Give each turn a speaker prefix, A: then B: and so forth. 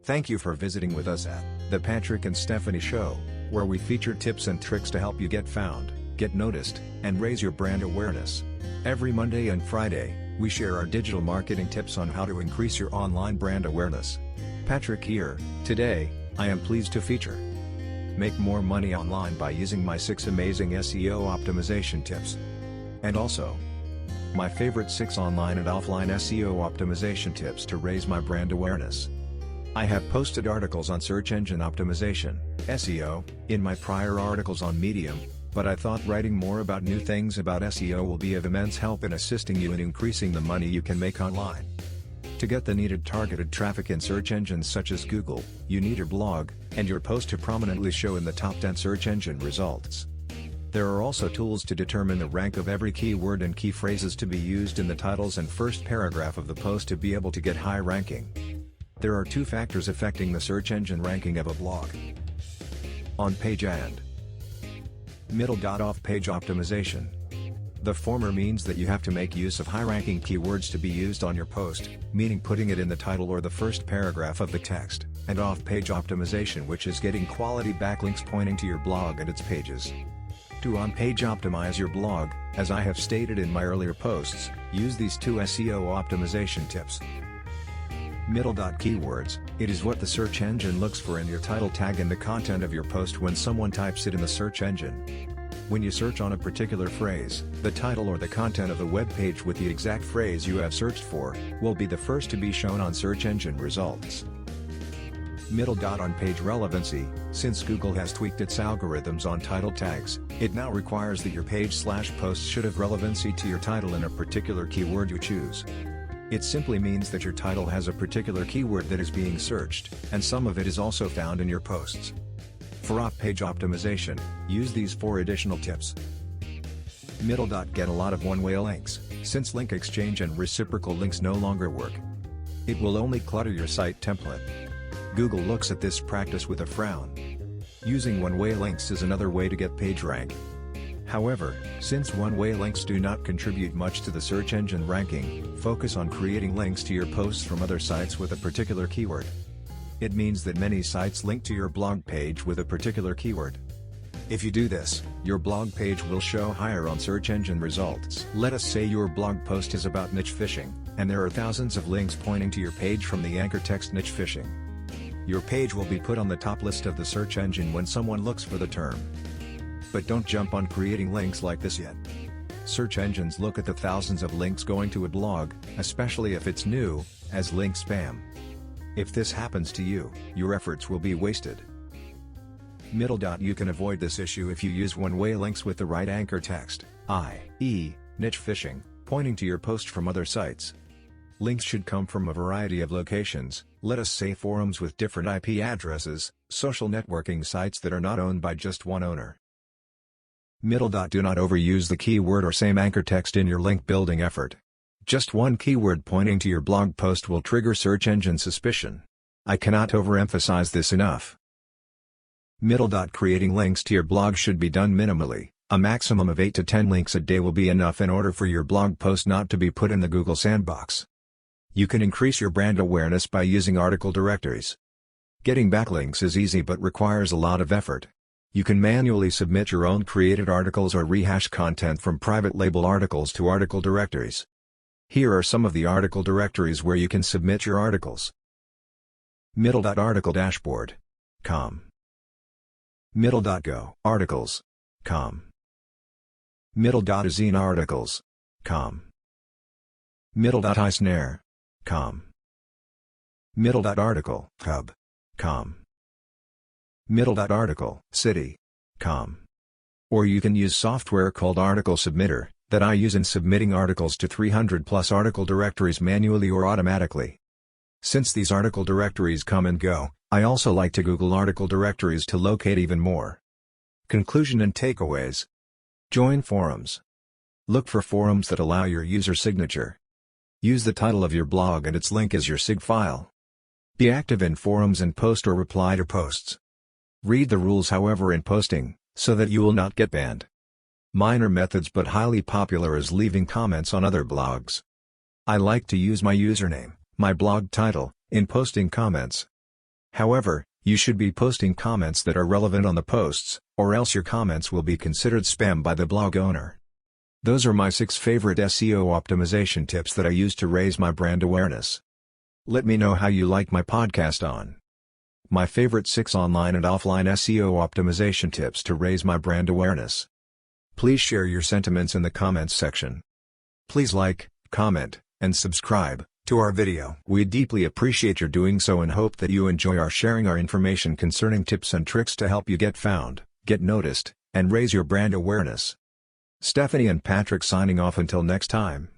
A: Thank you for visiting with us at The Patrick and Stephanie Show, where we feature tips and tricks to help you get found, get noticed, and raise your brand awareness. Every Monday and Friday, we share our digital marketing tips on how to increase your online brand awareness. Patrick here. Today, I am pleased to feature make more money online by using my 6 amazing SEO optimization tips. And also, my favorite 6 online and offline SEO optimization tips to raise my brand awareness. I have posted articles on search engine optimization, SEO, in my prior articles on Medium, but I thought writing more about new things about SEO will be of immense help in assisting you in increasing the money you can make online. To get the needed targeted traffic in search engines such as Google, you need your blog and your post to prominently show in the top 10 search engine results. There are also tools to determine the rank of every keyword and key phrases to be used in the titles and first paragraph of the post to be able to get high ranking. There are 2 factors affecting the search engine ranking of a blog: on-page and middle.off-page optimization. The former means that you have to make use of high-ranking keywords to be used on your post, meaning putting it in the title or the first paragraph of the text, and off-page optimization, which is getting quality backlinks pointing to your blog and its pages. To on-page optimize your blog, as I have stated in my earlier posts, use these 2 SEO optimization tips. Middle.keywords, it is what the search engine looks for in your title tag and the content of your post when someone types it in the search engine. When you search on a particular phrase, the title or the content of the web page with the exact phrase you have searched for, will be the first to be shown on search engine results. Middle.on-page relevancy, since Google has tweaked its algorithms on title tags, it now requires that your page/post should have relevancy to your title in a particular keyword you choose. It simply means that your title has a particular keyword that is being searched, and some of it is also found in your posts. For off-page optimization, use these 4 additional tips. Middle.get a lot of one-way links, since link exchange and reciprocal links no longer work. It will only clutter your site template. Google looks at this practice with a frown. Using one-way links is another way to get page rank. However, since one-way links do not contribute much to the search engine ranking, focus on creating links to your posts from other sites with a particular keyword. It means that many sites link to your blog page with a particular keyword. If you do this, your blog page will show higher on search engine results. Let us say your blog post is about niche fishing, and there are thousands of links pointing to your page from the anchor text niche fishing. Your page will be put on the top list of the search engine when someone looks for the term. But don't jump on creating links like this yet. Search engines look at the thousands of links going to a blog, especially if it's new, as link spam. If this happens to you, your efforts will be wasted. You can avoid this issue if you use one-way links with the right anchor text, i.e., niche fishing, pointing to your post from other sites. Links should come from a variety of locations, let us say forums with different IP addresses, social networking sites that are not owned by just one owner. Do not overuse the keyword or same anchor text in your link building effort. Just one keyword pointing to your blog post will trigger search engine suspicion. I cannot overemphasize this enough. Creating links to your blog should be done minimally. A maximum of 8 to 10 links a day will be enough in order for your blog post not to be put in the Google sandbox. You can increase your brand awareness by using article directories. Getting backlinks is easy but requires a lot of effort. You can manually submit your own created articles or rehash content from private label articles to article directories. Here are some of the article directories where you can submit your articles. Article dashboard.com, Go articles.com, Azine articles.com, iSnare.com, Article Hub.com, Article City.com. Or you can use software called Article Submitter, that I use in submitting articles to 300+ article directories manually or automatically. Since these article directories come and go, I also like to Google article directories to locate even more. Conclusion and takeaways. Join forums. Look for forums that allow your user signature. Use the title of your blog and its link as your SIG file. Be active in forums and post or reply to posts. Read the rules however in posting, so that you will not get banned. Minor methods but highly popular is leaving comments on other blogs. I like to use my username, my blog title, in posting comments. However, you should be posting comments that are relevant on the posts, or else your comments will be considered spam by the blog owner. Those are my 6 favorite SEO optimization tips that I use to raise my brand awareness. Let me know how you like my podcast on my favorite 6 online and offline SEO optimization tips to raise my brand awareness. Please share your sentiments in the comments section. Please like, comment, and subscribe to our video. We deeply appreciate your doing so and hope that you enjoy our sharing our information concerning tips and tricks to help you get found, get noticed, and raise your brand awareness. Stephanie and Patrick signing off until next time.